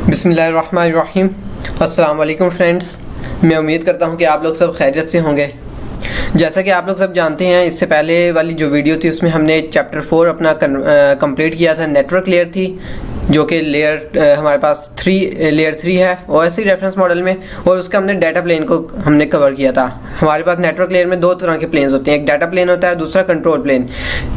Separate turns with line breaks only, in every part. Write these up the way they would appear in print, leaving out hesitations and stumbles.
बिस्मिल्लाहिर्रहमानिर्रहीम। अस्सलाम वालेकुम फ्रेंड्स, मैं उम्मीद करता हूँ कि आप लोग सब खैरियत से होंगे। जैसा कि आप लोग सब जानते हैं, इससे पहले वाली जो वीडियो थी उसमें हमने चैप्टर 4 अपना कंप्लीट किया था। नेटवर्क लेयर थी जो कि हमारे पास लेयर 3 है ओएससी रेफरेंस मॉडल में, और उसका हमने डाटा प्लेन को हमने कवर किया था। हमारे पास नेटवर्क लेयर में दो तरह के प्लेन्स होते हैं, एक डाटा प्लेन होता है, दूसरा कंट्रोल प्लेन।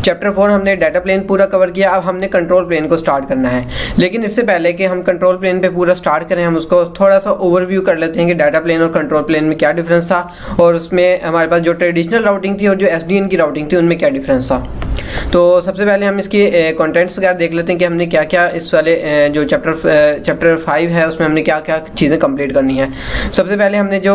चैप्टर 4 हमने डाटा प्लेन पूरा कवर किया, अब हमने कंट्रोल प्लेन को स्टार्ट करना है। लेकिन इससे पहले कि हम कंट्रोल प्लेन पे पूरा स्टार्ट करें, हम उसको थोड़ा सा ओवरव्यू कर लेते हैं कि डाटा प्लेन और कंट्रोल प्लेन में क्या डिफरेंस था, और उसमें हमारे पास जो ट्रेडिशनल राउटिंग थी और जो एसडीएन की राउटिंग थी उनमें क्या डिफरेंस था। तो सबसे पहले हम इसके कंटेंट्स वगैरह देख लेते हैं कि हमने क्या क्या इस वाले जो चैप्टर 5 है उसमें हमने क्या क्या चीज़ें कंप्लीट करनी है। सबसे पहले हमने जो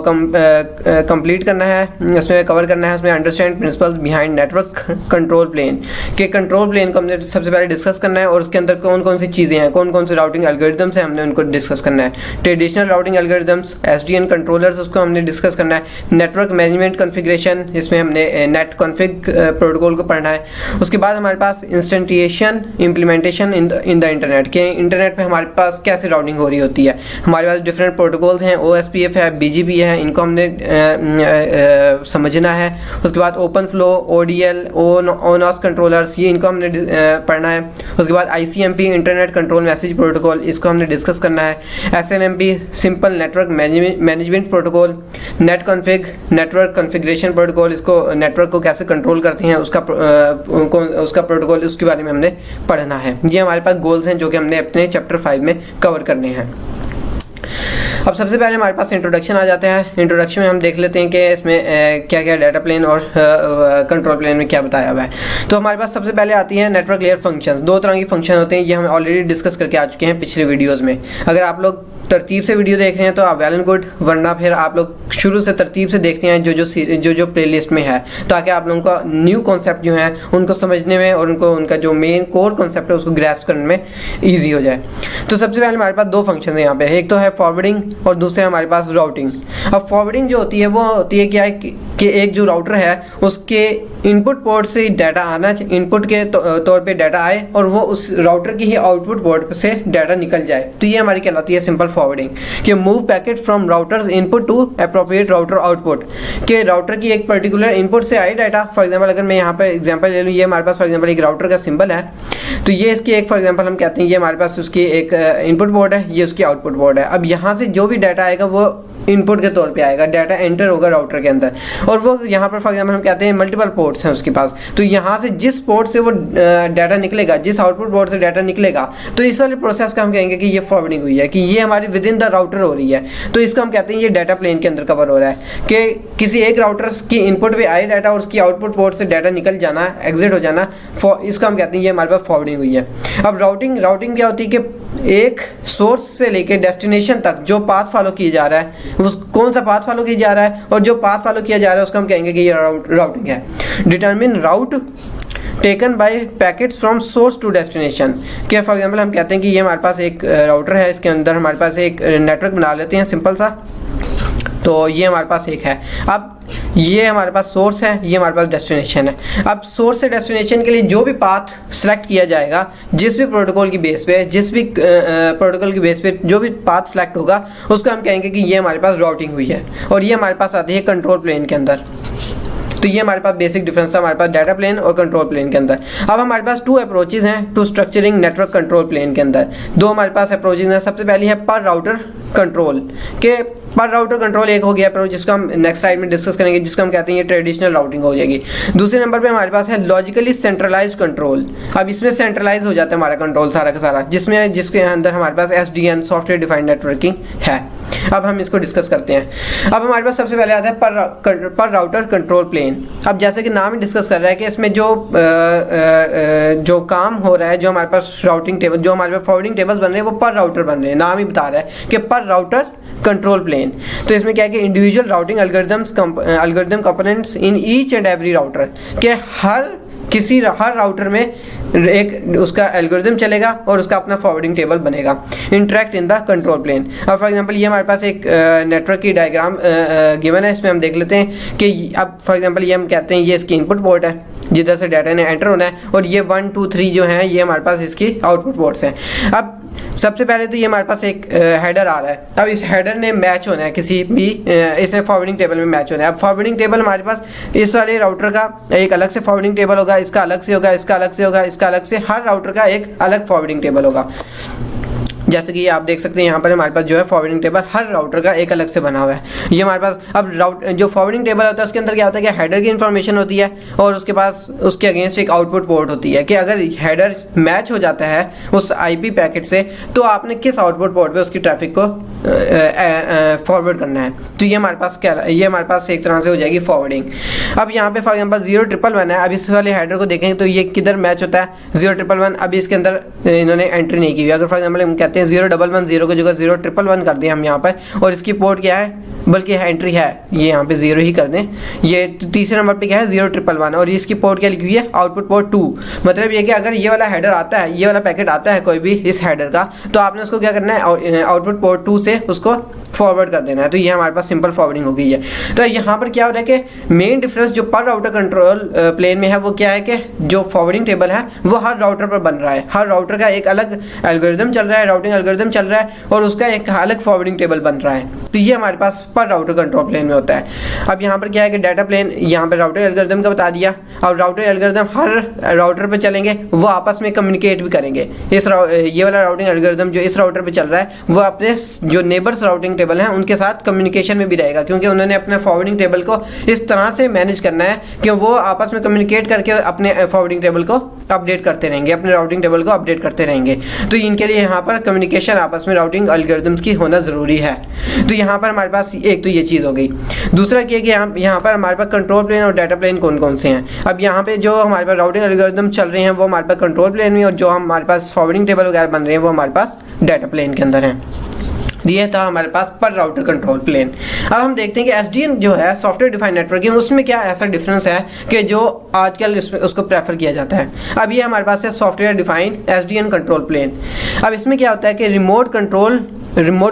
कंप्लीट करना है, उसमें कवर करना है, उसमें understand principles behind network control plane के कंट्रोल प्लेन को हमने सबसे पहले डिस्कस करना है, और उसके अंदर कौन कौन सी चीज़ें हैं, कौन कौन से राउटिंग एल्गोरिदम्स हैं, हमने उनको डिस्कस करना है। Traditional routing algorithms, SDN controllers, उसको हमने डिस्कस करना है। नेटवर्क मैनेजमेंट कॉन्फ़िगरेशन, इसमें हमने नेट कॉन्फ़िग प्रोटोकॉल को पढ़ना है। उसके बाद हमारे पास इंस्टेंटिएशन इम्प्लीमेंटेशन इन द इंटरनेट के इंटरनेट पे हमारे पास कैसे राउटिंग हो रही होती है। हमारे पास डिफरेंट प्रोटोकॉल्स हैं, ओएसपीएफ है, बीजीपी है, इनको हमने समझना है। उसके बाद ओपन फ्लो, ओडीएल, ओनॉस कंट्रोलर्स, ये इनको हमने पढ़ना है। उसके बाद ICMP internet control message protocol, इसको हमने डिस्कस करना है। SNMP simple network management protocol, net config network configuration protocol, इसको नेटवर्क को कैसे कंट्रोल करते हैं उसका प्रोटोकॉल, उसके बारे में हमने पढ़ना है। ये हमारे पास गोल्स हैं जो कि हमने अपने चैप्टर 5 में कवर करने हैं। अब सबसे पहले हमारे पास इंट्रोडक्शन आ जाते हैं। इंट्रोडक्शन में हम देख लेते हैं कि इसमें क्या क्या डाटा प्लेन और कंट्रोल प्लेन में क्या बताया हुआ है। तो हमारे पास सबसे पहले आती है नेटवर्क लेयर फंक्शंस। दो तरह की फंक्शन होते हैं, ये हम ऑलरेडी डिस्कस करके आ चुके हैं पिछले वीडियोज़ में। अगर आप लोग तरतीब से वीडियो देख रहे हैं तो आप वेल एंड गुड, वरना फिर आप लोग शुरू से तरतीब से देखते हैं जो प्लेलिस्ट में है, ताकि आप लोगों का न्यू कॉन्सेप्ट जो है उनको समझने में और उनका जो मेन कोर कॉन्सेप्ट है उसको ग्रैस्प करने में ईजी हो जाए। तो सबसे पहले हमारे पास दो फंक्शन है यहाँ पे, एक तो है फॉरवर्डिंग और दूसरे हमारे पास राउटिंग। अब फॉरवर्डिंग जो होती है वो होती है क्या है कि एक जो राउटर है उसके इनपुट पोर्ट से डाटा आना, इनपुट के तौर पे डाटा आए और वो उस राउटर की ही आउटपुट पोर्ट से डाटा निकल जाए। तो ये हमारी कहलाती है सिंपल फॉरवर्डिंग, कि move packet from router's input to appropriate router output, के राउटर की एक पर्टिकुलर इनपुट से आए डाटा। फॉर एग्जांपल अगर मैं यहाँ पे एग्जांपल ले लूँ, ये हमारे पास फॉर एग्जांपल एक राउटर का सिंबल है, तो ये इसकी एक फॉर एग्जांपल हम कहते हैं ये हमारे पास उसकी एक इनपुट पोर्ट है, ये उसकी आउटपुट पोर्ट है। अब यहाँ से जो भी डाटा आएगा वो इनपुट के तौर पे आएगा, डाटा एंटर होगा राउटर के अंदर, और वो यहाँ पर फॉर एग्जांपल हम कहते हैं मल्टीपल पोर्ट्स हैं उसके पास। तो यहाँ से जिस पोर्ट से वो डाटा निकलेगा, जिस आउटपुट पोर्ट से डाटा निकलेगा, तो इस वाले प्रोसेस का हम कहेंगे कि ये फॉरवर्डिंग हुई है, कि ये हमारी विद इन द राउटर हो रही है। तो इसको हम कहते हैं ये डाटा प्लेन के अंदर कवर हो रहा है, कि किसी एक राउटर की इनपुट पे आए डाटा और उसकी आउटपुट पोर्ट से डाटा निकल जाना, एग्जिट हो जाना, इसको हम कहते हैं ये हमारे पास फॉरवर्डिंग हुई है। अब राउटिंग क्या होती है कि एक सोर्स से लेके डेस्टिनेशन तक जो पाथ फॉलो किया जा रहा है, वो कौन सा पाथ फॉलो किया जा रहा है, और जो पाथ फॉलो किया जा रहा है उसको हम कहेंगे कि ये राउटिंग है। Determine route taken by packets from source to destination, के फॉर एग्जांपल हम कहते हैं कि ये हमारे पास एक राउटर है, इसके अंदर हमारे पास एक नेटवर्क बना लेते हैं सिंपल सा। तो ये हमारे पास एक है, अब ये हमारे पास सोर्स है, ये हमारे पास डेस्टिनेशन है। अब सोर्स से डेस्टिनेशन के लिए जो भी पाथ सेलेक्ट किया जाएगा, जिस भी प्रोटोकॉल की बेस पे, जिस भी प्रोटोकॉल की बेस पे जो भी पाथ सेलेक्ट होगा, उसको हम कहेंगे कि ये हमारे पास राउटिंग हुई है, और ये हमारे पास आती है कंट्रोल प्लेन के अंदर। तो ये हमारे पास बेसिक डिफरेंस था हमारे पास डाटा प्लेन और कंट्रोल प्लेन के अंदर। अब हमारे पास टू अप्रोचेज हैं to structuring network control plane के अंदर। दो हमारे पास अप्रोचेज हैं। सबसे पहली है पर राउटर कंट्रोल, के पर राउटर कंट्रोल एक हो गया अप्रोच, जिसको हम नेक्स्ट स्लाइड में डिस्कस करेंगे, जिसको हम कहते हैं ये ट्रेडिशनल राउटिंग हो जाएगी। दूसरे नंबर पे हमारे पास है लॉजिकली सेंट्रलाइज्ड कंट्रोल। अब इसमें सेंट्रलाइज हो जाता है हमारा कंट्रोल सारा का सारा, जिसके अंदर हमारे पास एसडीएन सॉफ्टवेयर डिफाइंड नेटवर्किंग है। अब हम इसको डिस्कस करते हैं। अब हमारे पास सबसे पहले आता है पर राउटर कंट्रोल प्लेन। अब जैसे कि नाम ही डिस्कस कर रहा है कि इसमें जो काम हो रहा है, जो हमारे पास राउटिंग टेबल, जो हमारे पास फॉरवर्डिंग टेबल्स बन रहे हैं वो पर राउटर बन रहे हैं। नाम ही बता रहा है कि पर राउटर कंट्रोल प्लेन। तो इसमें क्या है कि individual routing algorithm components in each and every router, के हर राउटर में एक उसका एल्गोरिदम चलेगा और उसका अपना फॉरवर्डिंग टेबल बनेगा। Interact in the control plane. अब फॉर एग्जांपल ये हमारे पास एक नेटवर्क की डायग्राम गिवन है, इसमें हम देख लेते हैं कि अब फॉर एग्जांपल ये हम कहते हैं ये इसकी इनपुट पोर्ट है जिधर से डाटा ने एंटर होना है, और ये 1 2 3 जो है ये हमारे पास इसकी आउटपुट पोर्ट्स हैं। अब सबसे पहले तो ये हमारे पास एक हेडर आ रहा है। अब इस हेडर ने मैच होना है किसी भी इसने फॉरवर्डिंग टेबल में मैच होना है। अब फॉरवर्डिंग टेबल हमारे पास इस वाले राउटर का एक अलग से फॉरवर्डिंग टेबल होगा, इसका अलग से होगा, इसका अलग से होगा, इसका अलग से, हर राउटर का एक अलग फॉरवर्डिंग टेबल होगा। जैसे कि आप देख सकते हैं यहाँ पर हमारे पास जो है फॉरवर्डिंग टेबल हर राउटर का एक अलग से बना हुआ है। ये हमारे पास अब जो फॉरवर्डिंग टेबल होता है उसके अंदर क्या होता है कि हेडर की इन्फॉर्मेशन होती है और उसके पास उसके अगेंस्ट एक आउटपुट पोर्ट होती है कि अगर हेडर मैच हो जाता है उस आईपी पैकेट से तो आपने किस आउटपुट पोर्ट पे उसकी ट्रैफिक को फॉरवर्ड करना है। तो ये हमारे पास क्या, ये हमारे पास एक तरह से हो जाएगी फॉरवर्डिंग। अब यहाँ पे फॉर एग्जाम्पल 011 है। अब इस वाले हेडर को देखेंगे तो ये किधर मैच होता है 011। अभी इसके अंदर इन्होंने एंट्री नहीं की हुई। अगर फॉर एग्जाम्पल हम कहते हैं 011 की जगह 011 कर दें हम यहाँ पर, और इसकी पोर्ट क्या है, बल्कि एंट्री है, ये यहाँ पे 0 ही कर दें। ये तीसरे नंबर पे क्या है 011 और इसकी पोर्ट क्या लिखी हुई है आउटपुट पोर्ट 2। मतलब ये कि अगर ये वाला हेडर आता है, ये वाला पैकेट आता है कोई भी इस हेडर का, तो आपने उसको क्या करना है आउटपुट पोर्ट 2 से उसको फॉरवर्ड कर देना है। तो ये हमारे पास सिंपल फॉरवर्डिंग हो गई है। तो यहाँ पर क्या हो रहा है कि मेन डिफरेंस जो पर राउटर कंट्रोल प्लेन में है वो क्या है कि जो फॉरवर्डिंग टेबल है वो हर राउटर पर बन रहा है। हर राउटर का एक अलग एल्गोरिदम चल रहा है, राउटिंग एल्गोरिदम चल रहा है और उसका एक अलग फॉरवर्डिंग टेबल बन रहा है। तो ये हमारे पास पर राउटर कंट्रोल प्लेन में होता है। अब यहाँ पर क्या है कि डाटा प्लेन यहाँ पर राउटर एल्गोरिदम का बता दिया। अब राउटर एल्गोरिदम हर राउटर पर चलेंगे, वो आपस में कम्युनिकेट भी करेंगे। ये वाला राउटिंग एल्गोरिदम जो इस राउटर पर चल रहा है वो अपने जो नेबर्स राउटिंग टेबल हैं उनके साथ कम्युनिकेशन में भी रहेगा, क्योंकि उन्होंने अपने फॉरवर्डिंग टेबल को इस तरह से मैनेज करना है कि वो आपस में कम्युनिकेट करके अपने फॉरवर्डिंग टेबल को अपडेट करते रहेंगे, अपने राउटिंग टेबल को अपडेट करते रहेंगे। तो इनके लिए यहाँ पर कम्युनिकेशन आपस में राउटिंग एल्गोरिथम्स की होना ज़रूरी है। तो यहाँ पर हमारे पास एक तो ये चीज़ हो गई। दूसरा क्या है कि यहाँ पर हमारे पास कंट्रोल प्लेन और डाटा प्लेन कौन कौन से हैं। अब यहाँ पे जो हमारे पास राउटिंग एल्गोरिथम चल रहे हैं वो हमारे पास कंट्रोल प्लेन में, और जो हमारे पास फॉरवर्डिंग टेबल वगैरह बन रहे हैं वो हमारे पास डाटा प्लेन के अंदर हैं। ये था हमारे पास पर राउटर कंट्रोल प्लेन। अब हम देखते हैं कि एसडीएन जो है सॉफ्टवेयर डिफाइंड नेटवर्किंग, उसमें क्या ऐसा डिफरेंस है कि जो आजकल उसको प्रेफर किया जाता है। अब ये हमारे पास है software defined SDN control plane. अब इसमें क्या होता है कि रिमोट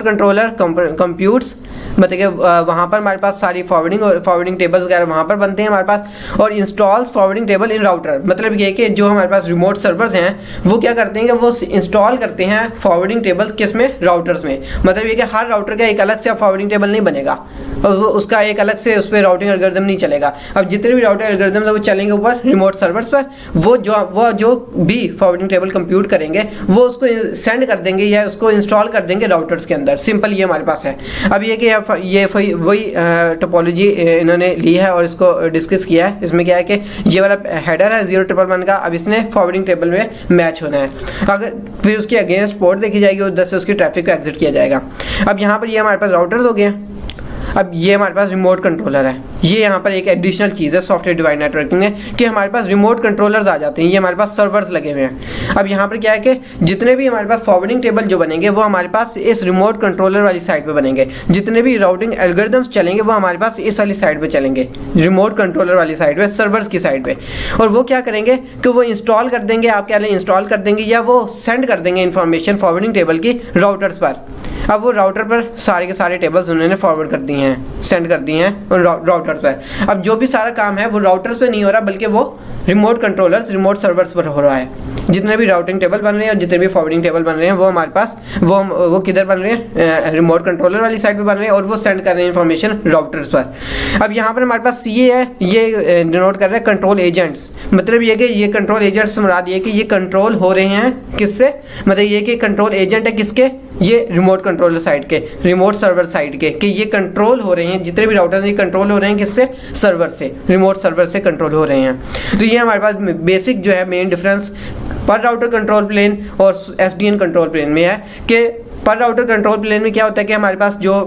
कंट्रोलर कंप्यूट्स, मतलब कि वहाँ पर हमारे पास सारी फॉरवर्डिंग टेबल्स वगैरह वहाँ पर बनते हैं हमारे पास, और इंस्टॉल्स फॉरवर्डिंग टेबल इन राउटर। मतलब ये कि जो हमारे पास रिमोट सर्वर्स हैं वो क्या करते हैं कि वो इंस्टॉल करते हैं फॉरवर्डिंग टेबल्स किस में, राउटर्स में। मतलब ये कि हर राउटर का एक अलग से फॉरवर्डिंग टेबल नहीं बनेगा और उसका एक अलग से उस पर राउटिंग एल्गोरिथम नहीं चलेगा। अब जितने भी राउटिंग एल्गोरिथम है वो चलेंगे ऊपर रिमोट सर्वर्स पर। वो जो भी फॉरवर्डिंग टेबल कंप्यूट करेंगे वो उसको सेंड कर देंगे या उसको इंस्टॉल कर देंगे राउटर्स के अंदर। सिंपल ये हमारे पास है। अब ये कि ये वही टोपोलॉजी इन्होंने ली है और इसको डिस्कस किया है। इसमें क्या है कि ये वाला हेडर है 011 का, अब इसने फॉरवर्डिंग टेबल में मैच होना है। अगर फिर उसकी अगेंस्ट पोर्ट देखी जाएगी और 10 से उसकी ट्रैफिक को एग्जिट किया जाएगा। अब यहाँ पर ये हमारे पास राउटर्स हो गए। अब ये हमारे पास रिमोट कंट्रोलर है। ये यहाँ पर एक एडिशनल चीज़ है सॉफ्टवेयर डिफाइंड नेटवर्किंग में कि हमारे पास रिमोट कंट्रोलर्स आ जाते हैं। ये हमारे पास सर्वर्स लगे हुए हैं। अब यहाँ पर क्या है कि जितने भी हमारे पास फॉरवर्डिंग टेबल जो बनेंगे वो हमारे पास इस रिमोट कंट्रोलर वाली साइड पे बनेंगे। जितने भी राउटिंग एल्गोरिथम्स चलेंगे वो हमारे पास इस वाली साइड पे चलेंगे, रिमोट कंट्रोलर वाली साइड पे, सर्वर्स की साइड पे। और वो क्या करेंगे कि वो इंस्टॉल कर देंगे, आप क्या लें इंस्टॉल कर देंगे या वो सेंड कर देंगे इन्फॉर्मेशन फॉरवर्डिंग टेबल की राउटर्स पर। अब वो राउटर पर सारे के सारे टेबल्स उन्होंने फॉरवर्ड कर दिए हैं, सेंड कर दिए हैं राउटर पर। अब जो भी सारा काम है वो राउटर्स पे नहीं हो रहा बल्कि वो रिमोट कंट्रोलर्स, रिमोट सर्वर्स पर हो रहा है। जितने भी राउटिंग टेबल बन रहे हैं और जितने भी फॉरवर्डिंग टेबल बन रहे हैं वो हमारे पास वो किधर बन रहे हैं, रिमोट कंट्रोलर वाली साइड पे बन रहे हैं और वो सेंड कर रहे हैं इन्फॉर्मेशन राउटर्स पर। अब यहाँ पर हमारे पास CA है, ये डिनोट कर रहे हैं कंट्रोल एजेंट्स। मतलब ये कि ये कंट्रोल एजेंट्स मुराद ये कि ये कंट्रोल हो रहे हैं किससे, मतलब ये कि कंट्रोल एजेंट है किसके, ये रिमोट कंट्रोलर साइड के, रिमोट सर्वर साइड के, कि ये कंट्रोल हो रहे हैं, जितने भी राउटर ये कंट्रोल हो रहे हैं किससे, सर्वर से, रिमोट सर्वर से कंट्रोल हो रहे हैं। तो ये हमारे पास बेसिक जो है मेन डिफरेंस पर राउटर कंट्रोल प्लेन और SDN कंट्रोल प्लेन में है कि पर राउटर कंट्रोल प्लेन में क्या होता है कि हमारे पास जो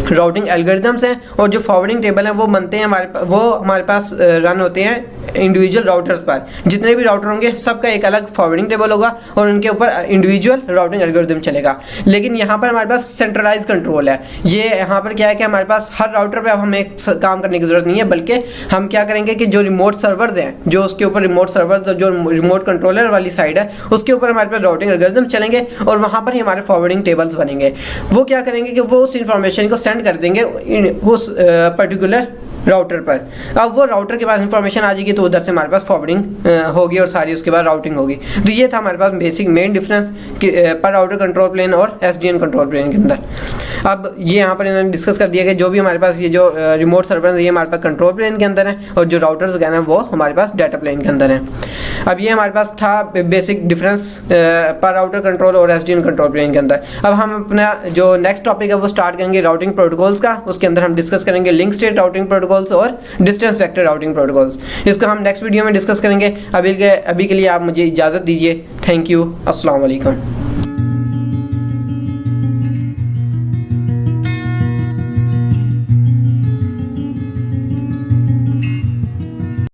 राउटिंग एल्गोरिथम्स हैं और जो फॉरवर्डिंग टेबल हैं वो बनते हैं हमारे पास रन होते हैं इंडिविजुअल राउटर्स पर। जितने भी राउटर होंगे सबका एक अलग फॉरवर्डिंग टेबल होगा और उनके ऊपर इंडिविजुअल राउटिंग एल्गोरिथम चलेगा। लेकिन यहाँ पर हमारे पास सेंट्रलाइज कंट्रोल है। ये यहाँ पर क्या है कि हमारे पास हर राउटर पे अब हमें काम करने की जरूरत नहीं है, बल्कि हम क्या करेंगे कि जो रिमोट सर्वर्स हैं, जो उसके ऊपर रिमोट सर्वर्स, जो रिमोट कंट्रोलर वाली साइड है उसके ऊपर हमारे पास राउटिंग एल्गोरिथम चलेंगे और वहाँ पर ही हमारे फॉरवर्डिंग टेबल्स बनेंगे। वो क्या करेंगे कि वो उस इंफॉर्मेशन को सेंड कर देंगे उस पर्टिकुलर राउटर पर। अब वो राउटर के पास इंफॉर्मेशन आ जाएगी तो उधर से हमारे पास फॉरवर्डिंग होगी और सारी उसके बाद राउटिंग होगी। तो ये था हमारे पास बेसिक मेन डिफरेंस पर राउटर कंट्रोल प्लेन और एसडीएन कंट्रोल प्लेन के अंदर। अब ये यहाँ पर इन्होंने डिस्कस कर दिया कि जो भी हमारे पास ये जो रिमोट सर्वर है ये हमारे पास कंट्रोल प्लेन के अंदर है और जो राउटर्स वगैरह हैं वो हमारे पास डाटा प्लेन के अंदर है। अब ये हमारे पास था बेसिक डिफरेंस पर राउटर कंट्रोल और एसडीएन कंट्रोल प्लेन के अंदर। अब हम अपना जो नेक्स्ट टॉपिक है वो स्टार्ट करेंगे राउटिंग प्रोटोकॉल्स का। उसके अंदर हम डिस्कस करेंगे लिंक स्टेट राउटिंग प्रोटोकॉल्स और डिस्टेंस वेक्टर राउटिंग प्रोटोकॉल्स। इसको हम नेक्स्ट वीडियो में डिस्कस करेंगे। अभी के लिए आप मुझे इजाज़त दीजिए। Thank you. अस्सलाम वालेकुम।